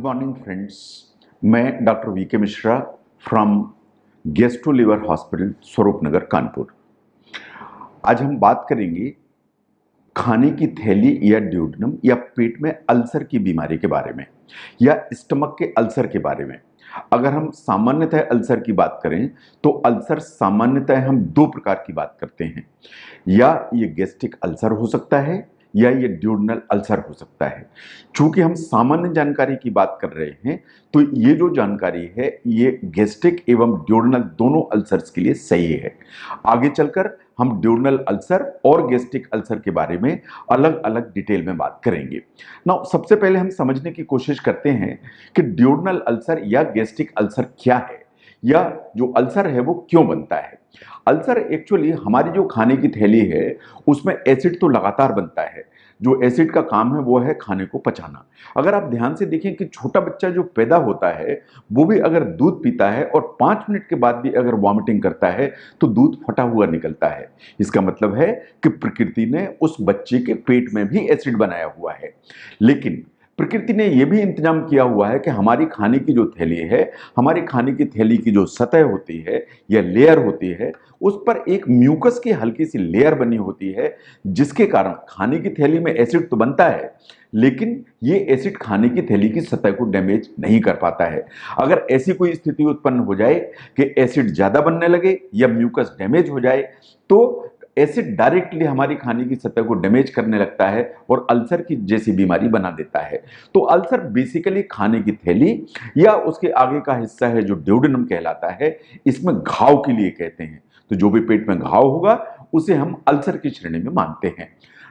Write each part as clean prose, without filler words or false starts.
Morning friends, मैं doctor V के Mishra from gastro liver hospital स्वरूप नगर कानपुर। आज हम बात करेंगे खाने की थैली या ड्यूडेनम या पेट में अल्सर की बीमारी के बारे में या स्टमक के अल्सर के बारे में। अगर हम सामान्यतः अल्सर की बात करें तो अल्सर सामान्यतः हम दो प्रकार की बात करते हैं, या ये गैस्ट्रिक अल्सर हो सकता है या ये ड्यूडेनल अल्सर हो सकता है। चूंकि हम सामान्य जानकारी की बात कर रहे हैं तो ये जो जानकारी है ये गैस्ट्रिक एवं ड्यूडेनल दोनों अल्सर्स के लिए सही है। आगे चलकर हम ड्यूडेनल अल्सर और गैस्ट्रिक अल्सर के बारे में अलग अलग डिटेल में बात करेंगे। नाउ सबसे पहले हम समझने की कोशिश करते हैं कि ड्यूडेनल अल्सर या गैस्ट्रिक अल्सर क्या है, या जो अल्सर है वो क्यों बनता है। अल्सर एक्चुअली हमारी जो खाने की थैली है उसमें एसिड तो लगातार बनता है। जो एसिड का काम है वो है खाने को पचाना। अगर आप ध्यान से देखें कि छोटा बच्चा जो पैदा होता है वो भी अगर दूध पीता है और 5 मिनट के बाद भी अगर वॉमिटिंग करता है तो दूध फटा हुआ निकलता है। इसका मतलब है कि प्रकृति ने उस बच्चे के पेट में भी एसिड बनाया हुआ है। लेकिन प्रकृति ने यह भी इंतजाम किया हुआ है कि हमारी खाने की जो थैली है, हमारी खाने की थैली की जो सतह होती है या लेयर होती है, उस पर एक म्यूकस की हल्की सी लेयर बनी होती है, जिसके कारण खाने की थैली में एसिड तो बनता है लेकिन ये एसिड खाने की थैली की सतह को डैमेज नहीं कर पाता है। अगर ऐसी कोई स्थिति उत्पन्न हो जाए कि एसिड ज्यादा बनने लगे या म्यूकस डैमेज हो जाए तो एसिड डायरेक्टली हमारी खाने की सतह को डैमेज करने लगता है और अल्सर की जैसी बीमारी बना देता है। तो अल्सर बेसिकली खाने की थैली या उसके आगे का हिस्सा है जो ड्यूडेनम कहलाता है, इसमें घाव के लिए कहते हैं। तो जो भी पेट में घाव होगा उसे हम अल्सर की श्रेणी में मानते हैं।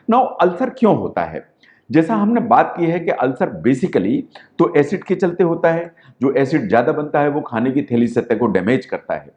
नाउ अल्सर क्यों होता है? जैसा हमने बात की है कि अल्सर बेसिकली तो एसिड के चलते होता है। जो एसिड ज्यादा बनता है वो खाने की थैली सतह को डैमेज करता है।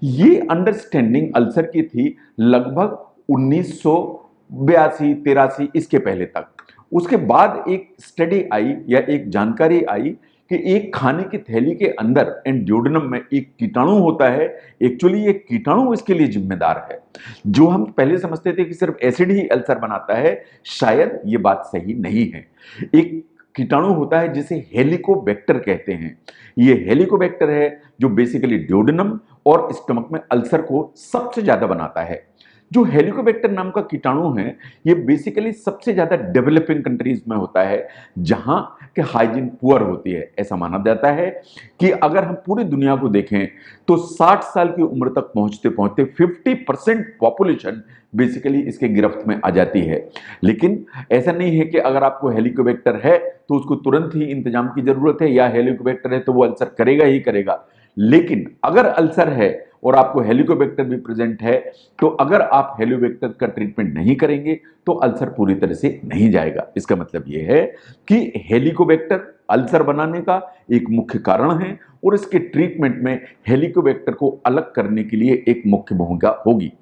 ये अंडरस्टैंडिंग अल्सर की थी लगभग 1982-83 इसके पहले तक। उसके बाद एक स्टडी आई या एक जानकारी आई कि एक खाने की थैली के अंदर ड्यूडेनम में एक कीटाणु होता है। एक्चुअली ये कीटाणु इसके लिए जिम्मेदार है। जो हम पहले समझते थे कि सिर्फ एसिड ही अल्सर बनाता है, शायद ये बात सही नहीं है। एक कीटाणु होता है जिसे हेलिकोबैक्टर कहते हैं। ये हेलिकोबैक्टर है जो बेसिकली ड्यूडेनम और स्टमक में अल्सर को सबसे ज्यादा बनाता है। जो हेलिकोबैक्टर नाम का कीटाणु है ये बेसिकली सबसे ज्यादा डेवलपिंग कंट्रीज में होता है, जहां के हाइजीन पुअर होती है। ऐसा माना जाता है कि अगर हम पूरी दुनिया को देखें तो 60 साल की उम्र तक पहुंचते पहुंचते 50% पॉपुलेशन बेसिकली इसके गिरफ्त में आ जाती है। लेकिन ऐसा नहीं है कि अगर आपको हेलिकोबैक्टर है तो उसको तुरंत ही इंतजाम की जरूरत है, या हेलिकोबैक्टर है तो वो अल्सर करेगा ही करेगा। लेकिन अगर अल्सर है और आपको हेलिकोबैक्टर भी प्रेजेंट है तो अगर आप हेलिकोबैक्टर का ट्रीटमेंट नहीं करेंगे तो अल्सर पूरी तरह से नहीं जाएगा। इसका मतलब यह है कि हेलिकोबैक्टर अल्सर बनाने का एक मुख्य कारण है और इसके ट्रीटमेंट में हेलिकोबैक्टर को अलग करने के लिए एक मुख्य भूमिका होगी।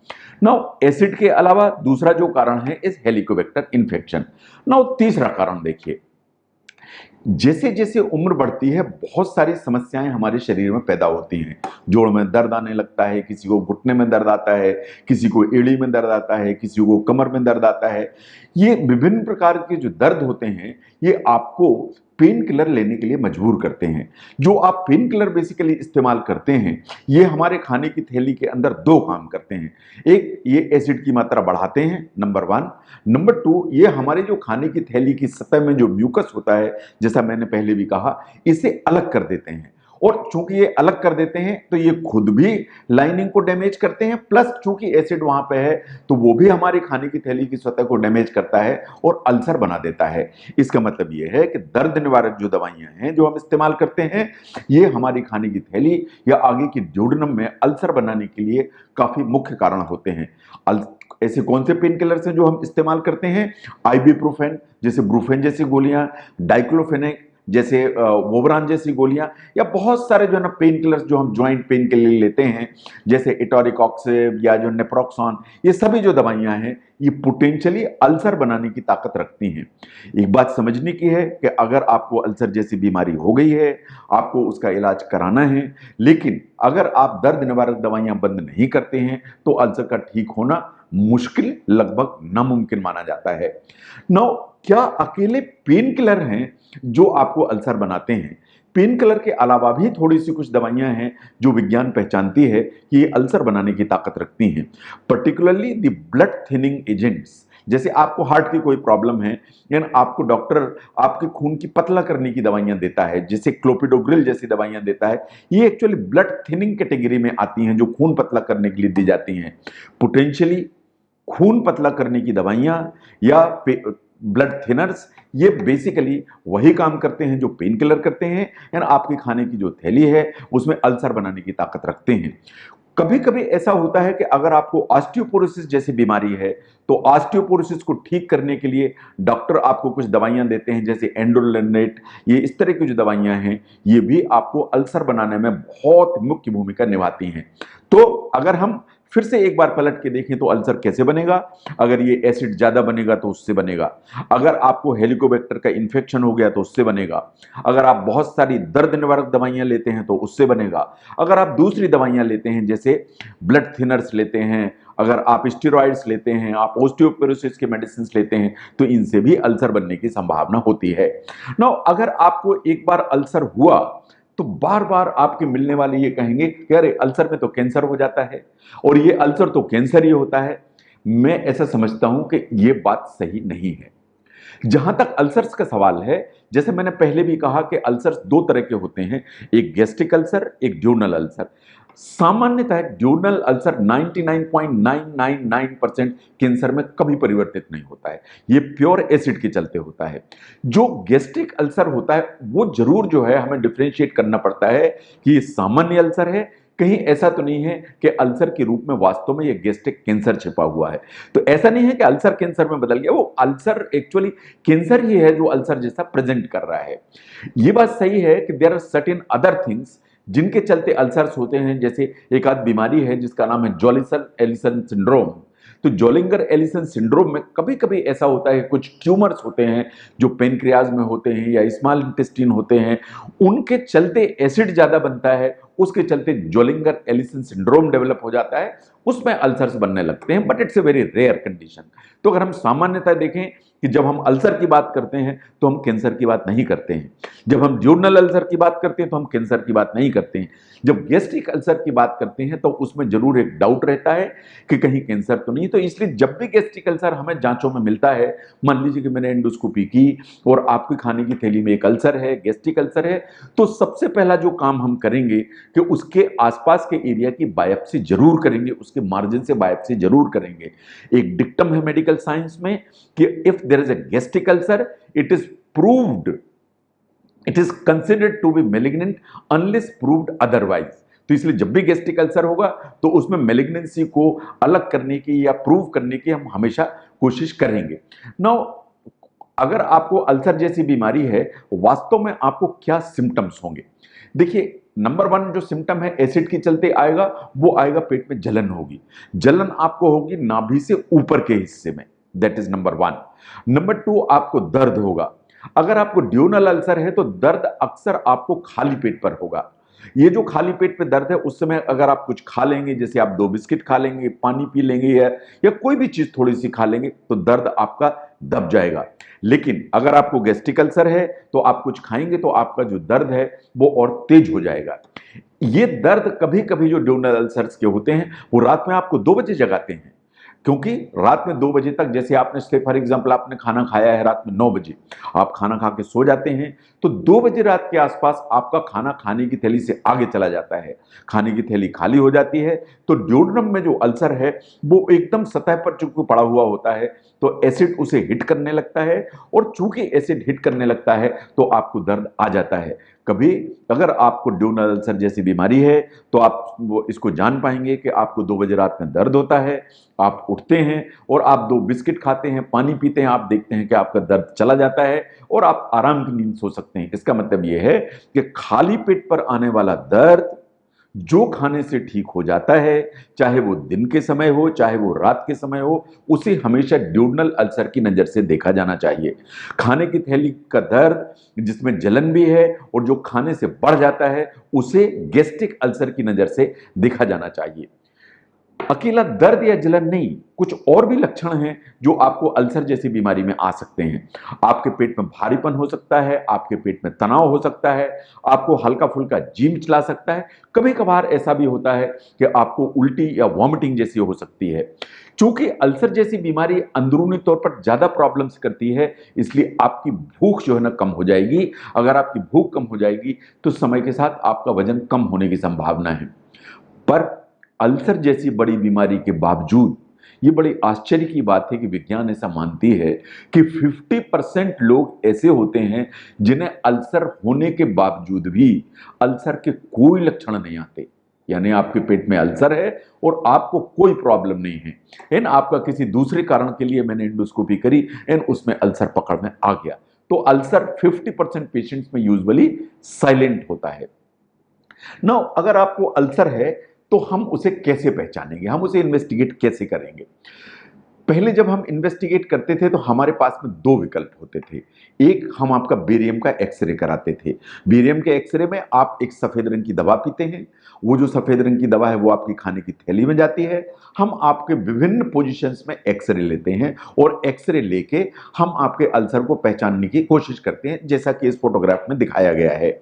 नाउ एसिड के अलावा दूसरा जो कारण है इस हेलिकोबैक्टर इन्फेक्शन। नाउ तीसरा कारण देखिए, जैसे जैसे उम्र बढ़ती है बहुत सारी समस्याएं हमारे शरीर में पैदा होती हैं। जोड़ में दर्द आने लगता है, किसी को घुटने में दर्द आता है, किसी को एड़ी में दर्द आता है, किसी को कमर में दर्द आता है। ये विभिन्न प्रकार के जो दर्द होते हैं ये आपको पेन किलर लेने के लिए मजबूर करते हैं। जो आप पेन किलर बेसिकली इस्तेमाल करते हैं ये हमारे खाने की थैली के अंदर दो काम करते हैं। एक, ये एसिड की मात्रा बढ़ाते हैं, नंबर 1। नंबर 2, ये हमारे जो खाने की थैली की सतह में जो म्यूकस होता है, जैसा मैंने पहले भी कहा, इसे अलग कर देते हैं। और चूंकि ये अलग कर देते हैं तो ये खुद भी लाइनिंग को डैमेज करते हैं, प्लस चूंकि एसिड वहां पे है तो वो भी हमारी खाने की थैली की सतह को डैमेज करता है और अल्सर बना देता है। इसका मतलब ये है कि दर्द निवारक जो दवाइयां हैं जो हम इस्तेमाल करते हैं ये हमारी खाने की थैली या आगे की ड्यूडेनम में अल्सर बनाने के लिए काफी मुख्य कारण होते हैं। ऐसे कौन से पेन किलर्स हैं जो हम इस्तेमाल करते हैं? आइबुप्रोफेन जैसे ब्रूफेन जैसी गोलियां, डाइक्लोफेनेक जैसे वोबरान जैसी गोलियां, या बहुत सारे जो है ना पेन किलर्स जो हम ज्वाइंट पेन के लिए लेते हैं जैसे इटोरिकॉक्सिब या जो नेप्रोक्सॉन, ये सभी जो दवाइयां हैं ये पोटेंशियली अल्सर बनाने की ताकत रखती हैं। एक बात समझने की है कि अगर आपको अल्सर जैसी बीमारी हो गई है, आपको उसका इलाज कराना है, लेकिन अगर आप दर्द निवारक दवाइयां बंद नहीं करते हैं तो अल्सर का ठीक होना मुश्किल, लगभग नामुमकिन माना जाता है। नाउ, क्या अकेले पेन किलर हैं जो आपको अल्सर बनाते हैं? पेन किलर के अलावा भी थोड़ी सी कुछ दवाइयां हैं जो विज्ञान पहचानती है कि ये अल्सर बनाने की ताकत रखती हैं। Particularly the blood thinning agents, जैसे आपको हार्ट की कोई प्रॉब्लम है, यानी आपको डॉक्टर आपके खून की पतला करने की दवाइयां देता है, जैसे क्लोपिडोग्रिल जैसी दवाइयां देता है, ये एक्चुअली ब्लड थिनिंग कैटेगरी में आती हैं, जो खून पतला करने के लिए दी जाती हैं। पोटेंशियली खून पतला करने की दवाइयां या ब्लड थिनर्स, ये बेसिकली वही काम करते हैं जो पेन किलर करते हैं, यानी आपके खाने की जो थैली है उसमें अल्सर बनाने की ताकत रखते हैं। कभी कभी ऐसा होता है कि अगर आपको ऑस्टियोपोरोसिस जैसी बीमारी है तो ऑस्टियोपोरोसिस को ठीक करने के लिए डॉक्टर आपको कुछ दवाइयां देते हैं, जैसे एंडोलेनेट, ये इस तरह की जो दवाइयां हैं ये भी आपको अल्सर बनाने में बहुत मुख्य भूमिका निभाती हैं। तो अगर हम फिर से एक बार पलट के देखें तो अल्सर कैसे बनेगा? अगर ये एसिड ज्यादा बनेगा तो उससे बनेगा, अगर आपको हेलिकोबैक्टर का इन्फेक्शन हो गया तो उससे बनेगा, अगर आप बहुत सारी दर्द निवारक दवाइयां लेते हैं तो उससे बनेगा, अगर आप दूसरी दवाइयां लेते हैं जैसे ब्लड थिनर्स लेते हैं, अगर आप स्टेरॉइड्स लेते हैं, आप ओस्टियोपोरोसिस के मेडिसिन लेते हैं तो इनसे भी अल्सर बनने की संभावना होती है। नाउ, अगर आपको एक बार अल्सर हुआ तो बार बार आपके मिलने वाले ये कहेंगे कि अरे अल्सर में तो कैंसर हो जाता है और ये अल्सर तो कैंसर ही होता है। मैं ऐसा समझता हूं कि ये बात सही नहीं है। जहां तक अल्सर्स का सवाल है, जैसे मैंने पहले भी कहा कि अल्सर्स दो तरह के होते हैं, एक गैस्ट्रिक अल्सर, एक ड्यूनल अल्सर। सामान्यतः ड्यूनल अल्सर 99.999% कैंसर में कभी परिवर्तित नहीं होता है, ये प्योर एसिड के चलते होता है। जो गैस्ट्रिक अल्सर होता है वो जरूर जो है हमें डिफरेंशिएट करना पड़ता है कि ये सामान्य अल्सर है, कहीं ऐसा तो नहीं है कि अल्सर के रूप में वास्तव में ये गैस्ट्रिक कैंसर छिपा हुआ है। तो ऐसा नहीं है कि अल्सर कैंसर में बदल गया, वो अल्सर एक्चुअली कैंसर ही है जो अल्सर जैसा प्रेजेंट कर रहा है। ये बात सही है कि there are certain other things जिनके चलते अल्सर्स होते हैं, जैसे एक आध बीमारी है जिसका नाम है जॉलिसन एलिसन सिंड्रोम। तो जोलिंगर एलिसन सिंड्रोम में कभी कभी ऐसा होता है, कुछ ट्यूमर्स होते हैं जो पेनक्रियाज में होते हैं या स्मॉल इंटेस्टाइन होते हैं, उनके चलते एसिड ज्यादा बनता है, उसके चलते जोलिंगर एलिसन सिंड्रोम डेवलप हो जाता है, उसमें अल्सर्स बनने लगते हैं, but it's a very rare condition. तो अगर हम सामान्यतः देखें कि जब हम अल्सर की बात करते हैं तो हम कैंसर की बात नहीं करते हैं, जब हम ड्यूनल अल्सर की बात करते हैं तो हम कैंसर की बात नहीं करते हैं, जब गैस्ट्रिक अल्सर की बात करते हैं तो उसमें जरूर एक डाउट रहता है कि कहीं कैंसर तो नहीं। तो इसलिए जब भी गैस्ट्रिक अल्सर हमें जांचों में मिलता है, मान लीजिए कि मैंने एंडोस्कोपी की और आपकी खाने की थैली में एक अल्सर है, गैस्ट्रिक अल्सर है, तो सबसे पहला जो काम हम करेंगे कि उसके आसपास के एरिया की बायोप्सी जरूर करेंगे, उसके मार्जिन से बायोप्सी जरूर करेंगे। एक डिक्टम है मेडिकल साइंस में कि if there is a gastric ulcer, it is proved, it is considered to be malignant unless proved otherwise. तो इसलिए जब भी गैस्ट्रिक अल्सर होगा तो उसमें मेलिग्नेंसी को अलग करने की या प्रूव करने की हम हमेशा कोशिश करेंगे। नाउ, अगर आपको अल्सर जैसी बीमारी है, वास्तव में आपको क्या सिम्टम्स होंगे? देखिए, नंबर वन जो सिम्टम है एसिड के चलते आएगा, वो आएगा पेट में जलन होगी। जलन आपको होगी नाभि से ऊपर के हिस्से में, that is number one. Number two, आपको दर्द होगा। अगर आपको ड्यूनल अल्सर है तो दर्द अक्सर आपको खाली पेट पर होगा। ये जो खाली पेट पे दर्द है, उस समय अगर आप कुछ खा लेंगे, जैसे आप 2 बिस्किट खा लेंगे, पानी पी लेंगे या कोई भी चीज थोड़ी सी खा लेंगे, तो दर्द आपका दब जाएगा। लेकिन अगर आपको गैस्ट्रिक अल्सर है तो आप कुछ खाएंगे तो आपका जो दर्द है वो और तेज हो जाएगा। ये दर्द कभी कभी जो ड्यूनल अल्सर्स के होते हैं वो रात में आपको 2 बजे जगाते हैं, क्योंकि रात में 2 बजे तक, जैसे आपने से फॉर एग्जाम्पल आपने खाना खाया है रात में 9 बजे, आप खाना खा के सो जाते हैं, तो 2 बजे रात के आसपास आपका खाना खाने की थैली से आगे चला जाता है, खाने की थैली खाली हो जाती है, तो ड्यूोडेनम में जो अल्सर है वो एकदम सतह पर चूंकि पड़ा हुआ होता है तो एसिड उसे हिट करने लगता है, और चूंकि एसिड हिट करने लगता है तो आपको दर्द आ जाता है। कभी अगर आपको ड्यूनल अल्सर जैसी बीमारी है तो आप वो इसको जान पाएंगे कि आपको 2 बजे रात में दर्द होता है, आप उठते हैं और आप 2 बिस्किट खाते हैं, पानी पीते हैं, आप देखते हैं कि आपका दर्द चला जाता है और आप आराम की नींद सो सकते हैं। इसका मतलब यह है कि खाली पेट पर आने वाला दर्द जो खाने से ठीक हो जाता है, चाहे वो दिन के समय हो चाहे वो रात के समय हो, उसे हमेशा ड्यूडनल अल्सर की नज़र से देखा जाना चाहिए। खाने की थैली का दर्द जिसमें जलन भी है और जो खाने से बढ़ जाता है, उसे गैस्ट्रिक अल्सर की नज़र से देखा जाना चाहिए। अकेला दर्द या जलन नहीं, कुछ और भी लक्षण हैं जो आपको अल्सर जैसी बीमारी में आ सकते हैं। आपके पेट में भारीपन हो सकता है, आपके पेट में तनाव हो सकता है, आपको हल्का फुल्का जी मिचला सकता है। कभी कभार ऐसा भी होता है कि आपको उल्टी या वॉमिटिंग जैसी हो सकती है। चूंकि अल्सर जैसी बीमारी अंदरूनी तौर पर ज्यादा प्रॉब्लम्स करती है, इसलिए आपकी भूख जो है ना कम हो जाएगी। अगर आपकी भूख कम हो जाएगी तो समय के साथ आपका वजन कम होने की संभावना है। पर अल्सर जैसी बड़ी बीमारी के बावजूद ये बड़ी आश्चर्य की बात है कि विज्ञान ऐसा मानती है कि 50% लोग ऐसे होते हैं जिन्हें अल्सर होने के बावजूद भी अल्सर के कोई लक्षण नहीं आते। यानी आपके पेट में अल्सर है और आपको कोई प्रॉब्लम नहीं है, एंड आपका किसी दूसरे कारण के लिए मैंने एंडोस्कोपी करी एंड उसमें अल्सर पकड़ में आ गया। तो अल्सर 50% पेशेंट्स में यूजुअली साइलेंट होता है। ना अगर आपको अल्सर है तो हम उसे कैसे पहचानेंगे, हम उसे इन्वेस्टिगेट कैसे करेंगे? पहले जब हम इन्वेस्टिगेट करते थे तो हमारे पास में दो विकल्प होते थे। एक, हम आपका बेरियम का एक्सरे कराते थे। बेरियम के एक्सरे में आप एक सफेद रंग की दवा पीते हैं। वो जो सफेद रंग की दवा है वो आपकी खाने की थैली में जाती है। हम आपके विभिन्न पोजीशंस में एक्सरे लेते हैं और एक्सरे लेके हम आपके अल्सर को पहचानने की कोशिश करते हैं, जैसा कि इस फोटोग्राफ में दिखाया गया है।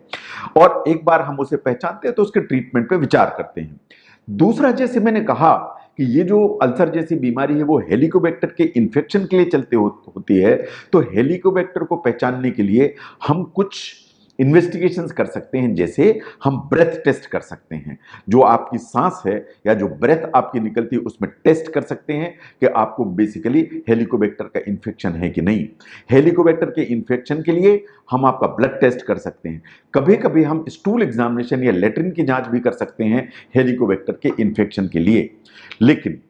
और एक बार हम उसे पहचानते हैं तो उसके ट्रीटमेंट पे विचार करते हैं। दूसरा, जैसे मैंने कहा कि ये जो अल्सर जैसी बीमारी है वो हेलिकोबैक्टर के इन्फेक्शन के लिए चलते होती है, तो हेलिकोबैक्टर को पहचानने के लिए हम कुछ इन्वेस्टिगेशंस कर सकते हैं। जैसे हम ब्रेथ टेस्ट कर सकते हैं, जो आपकी सांस है या जो ब्रेथ आपकी निकलती है उसमें टेस्ट कर सकते हैं कि आपको बेसिकली हेलिकोबैक्टर का इन्फेक्शन है कि नहीं। हेलिकोबैक्टर के इन्फेक्शन के लिए हम आपका ब्लड टेस्ट कर सकते हैं। कभी कभी हम स्टूल एग्जामिनेशन या लेट्रिन की जांच भी कर सकते हैं हेलिकोबैक्टर के इन्फेक्शन के लिए। लेकिन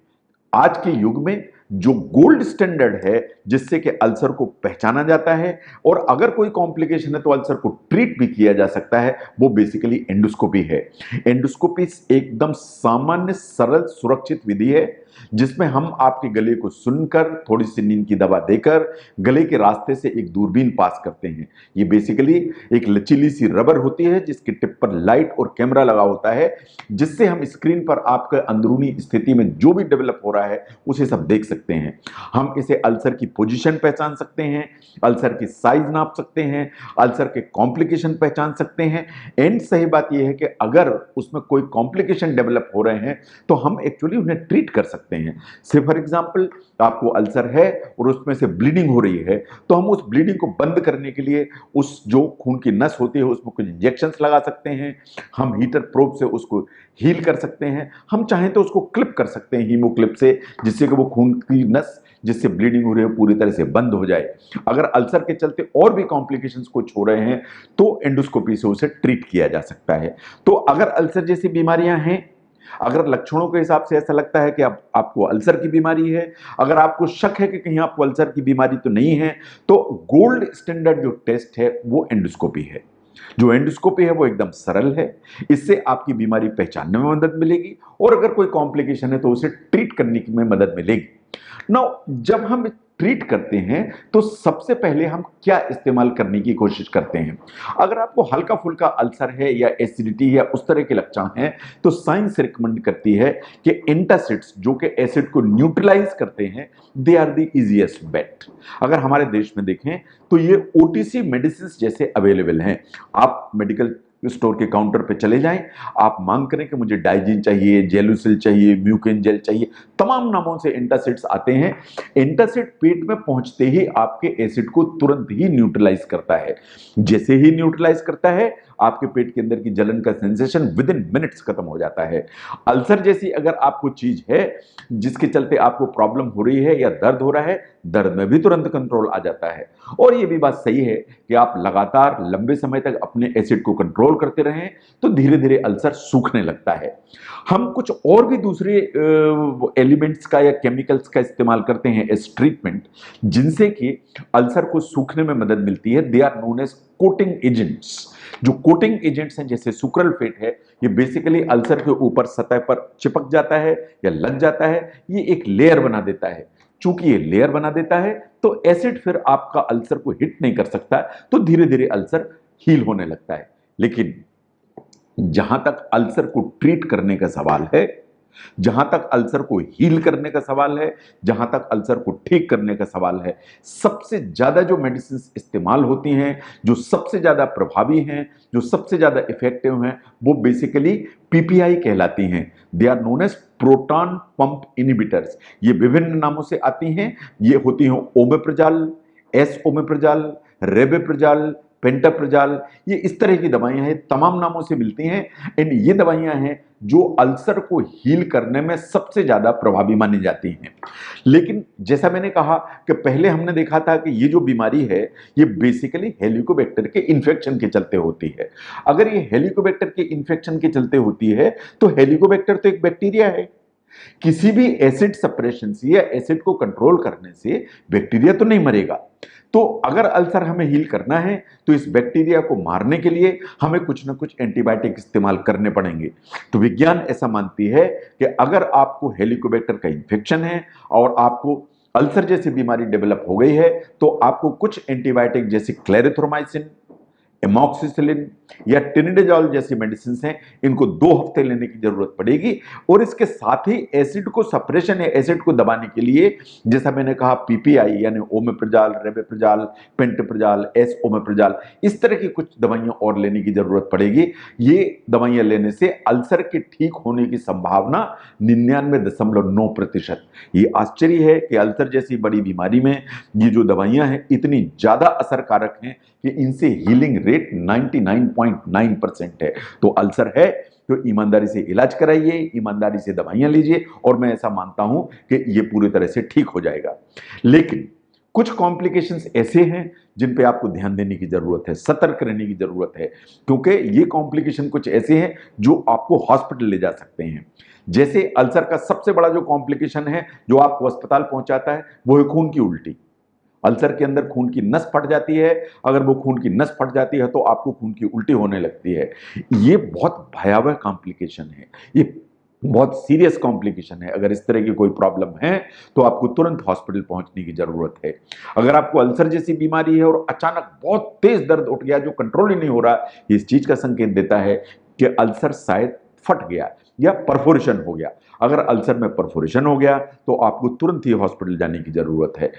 आज के युग में जो गोल्ड स्टैंडर्ड है जिससे कि अल्सर को पहचाना जाता है और अगर कोई कॉम्प्लिकेशन है तो अल्सर को ट्रीट भी किया जा सकता है, वो बेसिकली एंडोस्कोपी है। एंडोस्कोपी एकदम सामान्य, सरल, सुरक्षित विधि है जिसमें हम आपके गले को सुनकर थोड़ी सी नींद की दवा देकर गले के रास्ते से एक दूरबीन पास करते हैं। ये बेसिकली एक लचीली सी रबर होती है जिसकी टिप पर लाइट और कैमरा लगा होता है, जिससे हम स्क्रीन पर आपके अंदरूनी स्थिति में जो भी डेवलप हो रहा है उसे सब देख सकते हैं। हम इसे अल्सर की पोजीशन पहचान सकते हैं, अल्सर की साइज नाप सकते हैं, अल्सर के कॉम्प्लिकेशन पहचान सकते हैं। एंड सही बात यह है कि अगर उसमें कोई कॉम्प्लिकेशन डेवलप हो रहे हैं तो हम एक्चुअली उन्हें ट्रीट कर सकते हैं। से फॉर एग्जाम्पल, आपको अल्सर है और उसमें से ब्लीडिंग हो रही है, तो हम उस ब्लीडिंग को बंद करने के लिए उस जो खून की नस होती है उसमें कुछ इंजेक्शंस लगा सकते हैं। हम हीटर प्रोब से उसको हील कर सकते हैं। हम चाहें तो उसको क्लिप कर सकते हैं हीमो क्लिप से, जिससे कि वो खून की नस जिससे ब्लीडिंग हो रही है पूरी तरह से बंद हो जाए। अगर अल्सर के चलते और भी कॉम्प्लिकेशंस कुछ हो रहे हैं तो एंडोस्कोपी से उसे ट्रीट किया जा सकता है। तो अगर अल्सर जैसी बीमारियां हैं, अगर लक्षणों के हिसाब से ऐसा लगता है कि आपको अल्सर की बीमारी है, अगर आपको शक है कि कहीं आपको अल्सर की बीमारी तो नहीं है, तो गोल्ड स्टैंडर्ड जो टेस्ट है वो एंडोस्कोपी है। जो एंडोस्कोपी है वो एकदम सरल है, इससे आपकी बीमारी पहचानने में मदद मिलेगी और अगर कोई कॉम्प्लिकेशन है तो उसे ट्रीट करने में मदद मिलेगी। नाउ, जब हम ट्रीट करते हैं तो सबसे पहले हम क्या इस्तेमाल करने की कोशिश करते हैं? अगर आपको हल्का फुल्का अल्सर है या एसिडिटी या उस तरह के लक्षण हैं तो साइंस रिकमेंड करती है कि एंटासिड्स, जो कि एसिड को न्यूट्रलाइज करते हैं, दे आर द इजीएस्ट बेट। अगर हमारे देश में देखें तो ये ओटीसी मेडिसिन जैसे अवेलेबल हैं। आप मेडिकल स्टोर के काउंटर पे चले जाएं, आप मांग करें कि मुझे डाइजीन चाहिए, जेलुसिल चाहिए, म्यूकिन जेल चाहिए, तमाम नामों से एंटासिड्स आते हैं। एंटासिड पेट में पहुंचते ही आपके एसिड को तुरंत ही न्यूट्रलाइज करता है। जैसे ही न्यूट्रलाइज करता है आपके पेट के अंदर की जलन का सेंसेशन विद इन मिनट्स खत्म हो जाता है। अल्सर जैसी अगर आपको चीज है जिसके चलते आपको प्रॉब्लम हो रही है या दर्द हो रहा है, दर्द में भी तुरंत कंट्रोल आ जाता है। और ये भी बात सही है कि आप लगातार लंबे समय तक अपने एसिड को कंट्रोल करते रहें तो धीरे धीरे अल्सर सूखने लगता है। हम कुछ और भी दूसरे एलिमेंट्स का या केमिकल्स का इस्तेमाल करते हैं एज ट्रीटमेंट, जिनसे कि अल्सर को सूखने में मदद मिलती है। They are known as coating agents. जो कोटिंग एजेंट्स हैं जैसे सुक्रलफेट है, ये बेसिकली अल्सर के ऊपर सतह पर चिपक जाता है या लग जाता है, ये एक लेयर बना देता है। चूंकि ये लेयर बना देता है तो एसिड फिर आपका अल्सर को हिट नहीं कर सकता, तो धीरे धीरे अल्सर हील होने लगता है। लेकिन जहां तक अल्सर को ट्रीट करने का सवाल है, जहां तक अल्सर को हील करने का सवाल है, जहां तक अल्सर को ठीक करने का सवाल है, सबसे ज्यादा जो मेडिसिन इस्तेमाल होती हैं, जो सबसे ज्यादा प्रभावी हैं, जो सबसे ज्यादा इफेक्टिव हैं, वो बेसिकली पीपीआई कहलाती हैं। They are known as proton pump inhibitors. ये विभिन्न नामों से आती हैं। ये होती हैं ओमेप्रोजाल, एस ओमेप्रोजाल, रेबेप्रोजाल, पेंटाप्रोजाल, ये इस तरह की दवाइयां हैं, तमाम नामों से मिलती हैं। एंड ये दवाइयां हैं जो अल्सर को हील करने में सबसे ज्यादा प्रभावी मानी जाती हैं। लेकिन जैसा मैंने कहा कि पहले हमने देखा था कि ये जो बीमारी है ये बेसिकली हेलिकोबैक्टर के इन्फेक्शन के चलते होती है। अगर ये हेलिकोबैक्टर के इन्फेक्शन के चलते होती है तो हेलिकोबैक्टर तो एक बैक्टीरिया है। किसी भी एसिड सप्रेशन से या एसिड को कंट्रोल करने से बैक्टीरिया तो नहीं मरेगा। तो अगर अल्सर हमें हील करना है तो इस बैक्टीरिया को मारने के लिए हमें कुछ ना कुछ एंटीबायोटिक इस्तेमाल करने पड़ेंगे। तो विज्ञान ऐसा मानती है कि अगर आपको हेलिकोबैक्टर का इन्फेक्शन है और आपको अल्सर जैसी बीमारी डेवलप हो गई है तो आपको कुछ एंटीबायोटिक जैसे क्लेरिथ्रोमाइसिन, एमॉक्सिसिलिन या टिनिडाजोल जैसी मेडिसिन हैं, इनको 2 हफ्ते लेने की जरूरत पड़ेगी। और इसके साथ ही एसिड को सप्रेशन या एसिड को दबाने के लिए जैसा मैंने कहा पीपीआई यानी ओमेप्रोजाल, रेबेप्रोजाल, पेंटोप्रोजाल, एस ओमेप्रोजाल, इस तरह की कुछ दवाइयां और लेने की जरूरत पड़ेगी। ये दवाइयां लेने से अल्सर के ठीक होने की संभावना 99.9%। ये आश्चर्य है कि अल्सर जैसी बड़ी बीमारी में ये जो दवाइयां हैं इतनी ज्यादा असरकारक हैं कि इनसे हीलिंग रेट 99.9% है। तो अल्सर है तो ईमानदारी से इलाज कराइए, ईमानदारी से दवाइयां लीजिए और मैं ऐसा मानता हूं कि ये पूरी तरह से ठीक हो जाएगा। लेकिन कुछ कॉम्प्लिकेशंस ऐसे हैं जिन पे आपको ध्यान देने की जरूरत है, सतर्क रहने की जरूरत है, क्योंकि ये कॉम्प्लिकेशन कुछ ऐसे हैं जो आपको हॉस्पिटल ले जा सकते हैं। जैसे अल्सर का सबसे बड़ा जो कॉम्प्लिकेशन है जो आपको अस्पताल पहुंचाता है वो है खून की उल्टी। अल्सर के अंदर खून की नस फट जाती है। अगर वो खून की नस फट जाती है तो आपको खून की उल्टी होने लगती है। ये बहुत भयावह कॉम्प्लिकेशन है, ये बहुत सीरियस कॉम्प्लिकेशन है। अगर इस तरह की कोई प्रॉब्लम है तो आपको तुरंत हॉस्पिटल पहुंचने की जरूरत है। अगर आपको अल्सर जैसी बीमारी है और अचानक बहुत तेज दर्द उठ गया जो कंट्रोल ही नहीं हो रहा, इस चीज का संकेत देता है कि अल्सर शायद फट गया या परफोरेशन हो गया। अगर अल्सर में परफोरेशन हो गया तो आपको तुरंत ही हॉस्पिटल जाने की जरूरत है।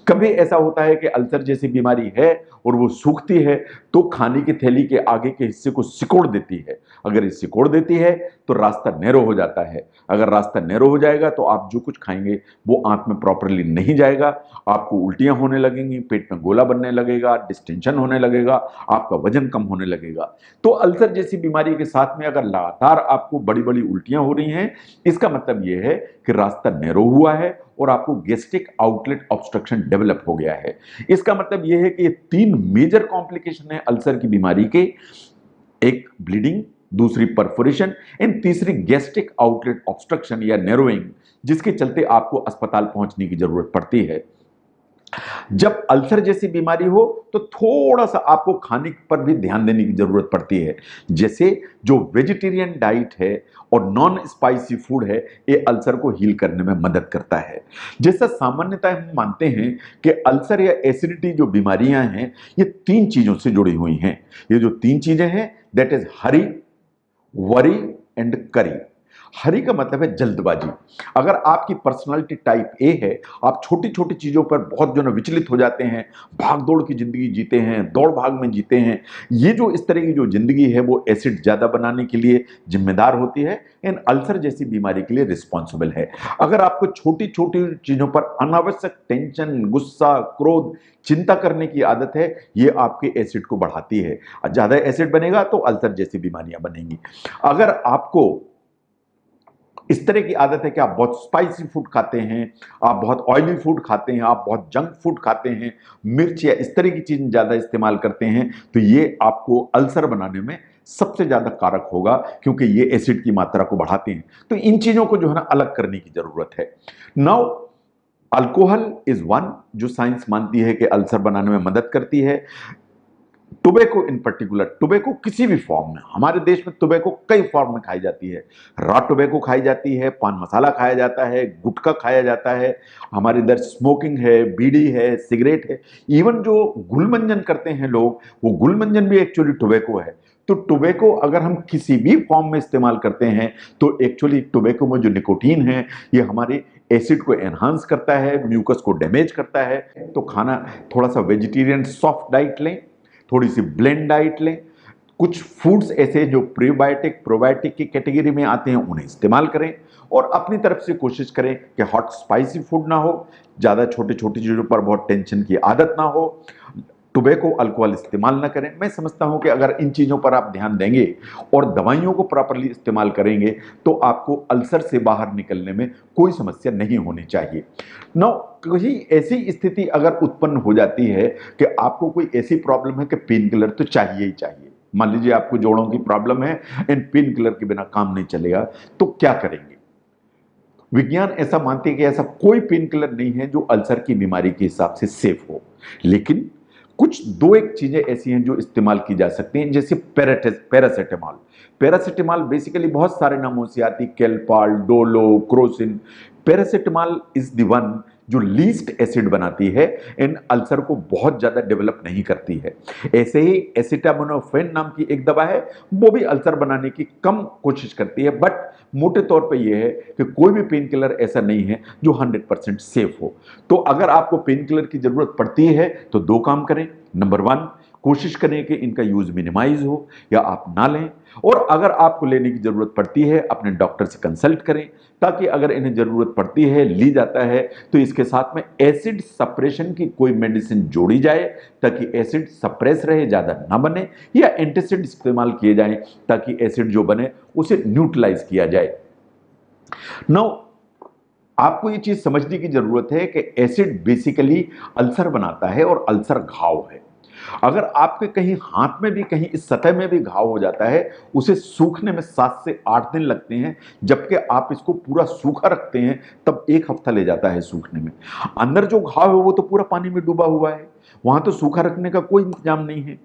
कभी ऐसा होता है कि अल्सर जैसी बीमारी है और वो सूखती है तो खाने की थैली के आगे के हिस्से को सिकोड़ देती है। अगर ये सिकोड़ देती है तो रास्ता नैरो हो जाता है। अगर रास्ता नैरो हो जाएगा तो आप जो कुछ खाएंगे वो आंत में प्रॉपरली नहीं जाएगा, आपको उल्टियां होने लगेंगी, पेट में गोला बनने लगेगा, डिस्टेंशन होने लगेगा, आपका वजन कम होने लगेगा। तो अल्सर जैसी बीमारी के साथ में अगर लगातार आपको बड़ी बड़ी उल्टियां हो रही हैं, इसका मतलब यह है कि रास्ता नैरो हुआ है और आपको गैस्ट्रिक आउटलेट ऑब्स्ट्रक्शन डेवलप हो गया है। इसका मतलब यह है कि ये 3 मेजर कॉम्प्लिकेशन है अल्सर की बीमारी के, एक ब्लीडिंग, दूसरी परफोरेशन एंड तीसरी गैस्ट्रिक आउटलेट ऑब्स्ट्रक्शन या नैरोइंग, जिसके चलते आपको अस्पताल पहुंचने की जरूरत पड़ती है। जब अल्सर जैसी बीमारी हो तो थोड़ा सा आपको खाने पर भी ध्यान देने की जरूरत पड़ती है। जैसे जो वेजिटेरियन डाइट है और नॉन स्पाइसी फूड है ये अल्सर को हील करने में मदद करता है। जैसा सामान्यतः हम मानते हैं कि अल्सर या एसिडिटी जो बीमारियां हैं ये 3 चीजों से जुड़ी हुई हैं। ये जो 3 चीजें हैं that is Hari, worry and करी। हरी का मतलब है जल्दबाजी। अगर आपकी पर्सनालिटी टाइप ए है, आप छोटी छोटी चीजों पर बहुत जो है विचलित हो जाते हैं, भाग दौड़ की जिंदगी जीते हैं, दौड़ भाग में जीते हैं, ये जो इस तरह की जो जिंदगी है वो एसिड ज्यादा बनाने के लिए जिम्मेदार होती है, इन अल्सर जैसी बीमारी के लिए रिस्पॉन्सिबल है। अगर आपको छोटी छोटी चीजों पर अनावश्यक टेंशन, गुस्सा, क्रोध, चिंता करने की आदत है, ये आपके एसिड को बढ़ाती है। ज्यादा एसिड बनेगा तो अल्सर जैसी बीमारियां बनेंगी। अगर आपको इस तरह की आदत है कि आप बहुत स्पाइसी फूड खाते हैं, आप बहुत ऑयली फूड खाते हैं, आप बहुत जंक फूड खाते हैं, मिर्च या इस तरह की चीजें ज्यादा इस्तेमाल करते हैं, तो ये आपको अल्सर बनाने में सबसे ज्यादा कारक होगा क्योंकि ये एसिड की मात्रा को बढ़ाते हैं। तो इन चीजों को जो है ना अलग करने की जरूरत है। नाउ अल्कोहल इज वन जो साइंस मानती है कि अल्सर बनाने में मदद करती है। टोबैको इन पर्टिकुलर, टोबैको किसी भी फॉर्म में, हमारे देश में टोबैको कई फॉर्म में खाई जाती है। रॉ टोबैको खाई जाती है, पान मसाला खाया जाता है, गुटखा खाया जाता है, हमारे इधर स्मोकिंग है, बीड़ी है, सिगरेट है, इवन जो गुलमंजन करते हैं लोग, वो गुलमंजन भी एक्चुअली टोबैको है। तो टोबैको अगर हम किसी भी फॉर्म में इस्तेमाल करते हैं तो एक्चुअली टोबैको में जो निकोटीन है ये हमारे एसिड को एनहांस करता है, म्यूकस को डैमेज करता है। तो खाना थोड़ा सा वेजिटेरियन सॉफ्ट डाइट लें, थोड़ी सी ब्लेंड डाइट लें, कुछ फूड्स ऐसे जो प्रीबायोटिक प्रोबायोटिक की कैटेगरी में आते हैं उन्हें इस्तेमाल करें, और अपनी तरफ से कोशिश करें कि हॉट स्पाइसी फूड ना हो, ज़्यादा छोटी छोटी चीज़ों पर बहुत टेंशन की आदत ना हो, टोबैको अल्कोहल इस्तेमाल ना करें। मैं समझता हूं कि अगर इन चीज़ों पर आप ध्यान देंगे और दवाइयों को प्रॉपरली इस्तेमाल करेंगे तो आपको अल्सर से बाहर निकलने में कोई समस्या नहीं होनी चाहिए। नौ, कहीं ऐसी स्थिति अगर उत्पन्न हो जाती है कि आपको कोई ऐसी प्रॉब्लम है कि पेन किलर तो चाहिए ही चाहिए, मान लीजिए आपको जोड़ों की प्रॉब्लम है एंड पेन किलर के बिना काम नहीं चलेगा, तो क्या करेंगे? विज्ञान ऐसा मानते हैं कि ऐसा कोई पेन किलर नहीं है जो अल्सर की बीमारी के हिसाब से सेफ हो, लेकिन कुछ दो एक चीजें ऐसी हैं जो इस्तेमाल की जा सकती हैं, जैसे पैरासिटामॉल। पैरासिटामॉल बेसिकली बहुत सारे नामों से आती, Calpol, Dolo, Crocin. Paracetamol is the one जो लीस्ट एसिड बनाती है, इन अल्सर को बहुत ज्यादा डेवलप नहीं करती है। ऐसे ही एसिटामिनोफेन नाम की एक दवा है, वो भी अल्सर बनाने की कम कोशिश करती है, बट मोटे तौर पे ये है कि कोई भी पेन किलर ऐसा नहीं है जो 100% सेफ हो। तो अगर आपको पेन किलर की जरूरत पड़ती है तो दो काम करें। नंबर वन, कोशिश करें कि इनका यूज मिनिमाइज हो या आप ना लें, और अगर आपको लेने की जरूरत पड़ती है अपने डॉक्टर से कंसल्ट करें, ताकि अगर इन्हें जरूरत पड़ती है, ली जाता है, तो इसके साथ में एसिड सप्रेशन की कोई मेडिसिन जोड़ी जाए ताकि एसिड सप्रेस रहे, ज्यादा ना बने, या एंटासिड इस्तेमाल किए जाएं ताकि एसिड जो बने उसे न्यूट्रलाइज किया जाए। नाउ आपको ये चीज समझने की जरूरत है कि एसिड बेसिकली अल्सर बनाता है और अल्सर घाव है। अगर आपके कहीं हाथ में भी, कहीं इस सतह में भी घाव हो जाता है, उसे सूखने में 7 से 8 दिन लगते हैं, जबकि आप इसको पूरा सूखा रखते हैं तब 1 हफ्ता ले जाता है सूखने में। अंदर जो घाव है वो तो पूरा पानी में डूबा हुआ है, वहां तो सूखा रखने का कोई इंतजाम नहीं है।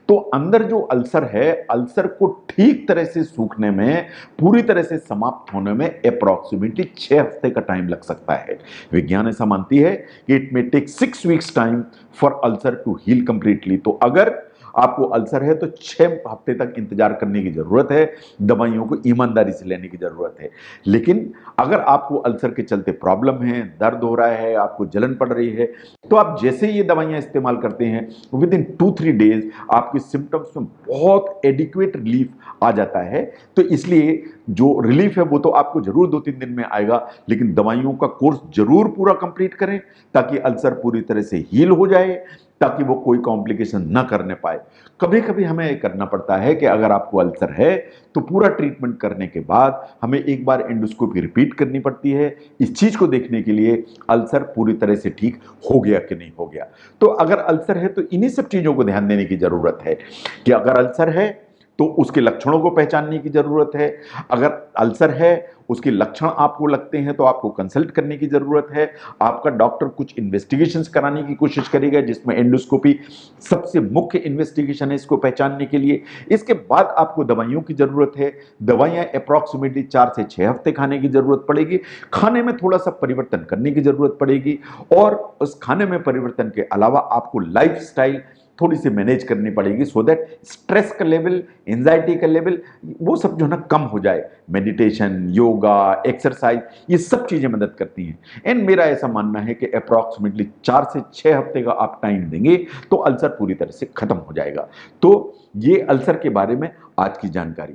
तो अंदर जो अल्सर है, अल्सर को ठीक तरह से सूखने में, पूरी तरह से समाप्त होने में अप्रॉक्सीमेटली 6 हफ्ते का टाइम लग सकता है। विज्ञान ऐसा मानती है कि it may take 6 weeks time for ulcer to heal completely. तो अगर आपको अल्सर है तो 6 हफ्ते तक इंतजार करने की जरूरत है, दवाइयों को ईमानदारी से लेने की जरूरत है। लेकिन अगर आपको अल्सर के चलते प्रॉब्लम है, दर्द हो रहा है, आपको जलन पड़ रही है, तो आप जैसे ये दवाइयां इस्तेमाल करते हैं, विद इन 2-3 डेज आपके सिम्टम्स में बहुत एडिक्वेट रिलीफ आ जाता है। तो इसलिए जो रिलीफ है वो तो आपको जरूर 2-3 दिन में आएगा, लेकिन दवाइयों का कोर्स जरूर पूरा कंप्लीट करें ताकि अल्सर पूरी तरह से हील हो जाए, ताकि वो कोई कॉम्प्लिकेशन ना करने पाए। कभी कभी हमें ये करना पड़ता है कि अगर आपको अल्सर है तो पूरा ट्रीटमेंट करने के बाद हमें एक बार एंडोस्कोपी रिपीट करनी पड़ती है, इस चीज को देखने के लिए अल्सर पूरी तरह से ठीक हो गया कि नहीं हो गया। तो अगर अल्सर है तो इन्हीं सब चीजों को ध्यान देने की जरूरत है कि अगर अल्सर है तो उसके लक्षणों को पहचानने की जरूरत है। अगर अल्सर है, उसके लक्षण आपको लगते हैं तो आपको कंसल्ट करने की जरूरत है। आपका डॉक्टर कुछ इन्वेस्टिगेशंस कराने की कोशिश करेगा, जिसमें एंडोस्कोपी सबसे मुख्य इन्वेस्टिगेशन है इसको पहचानने के लिए। इसके बाद आपको दवाइयों की जरूरत है। दवाइयां अप्रॉक्सीमेटली 4 से 6 हफ्ते खाने की जरूरत पड़ेगी। खाने में थोड़ा सा परिवर्तन करने की जरूरत पड़ेगी, और उस खाने में परिवर्तन के अलावा आपको लाइफस्टाइल थोड़ी सी मैनेज करनी पड़ेगी, सो दैट स्ट्रेस का लेवल, एंजाइटी का लेवल, वो सब जो है ना कम हो जाए। मेडिटेशन, योगा, एक्सरसाइज, ये सब चीजें मदद करती हैं। एंड मेरा ऐसा मानना है कि अप्रॉक्सीमेटली 4 से 6 हफ्ते का आप टाइम देंगे तो अल्सर पूरी तरह से खत्म हो जाएगा। तो ये अल्सर के बारे में आज की जानकारी।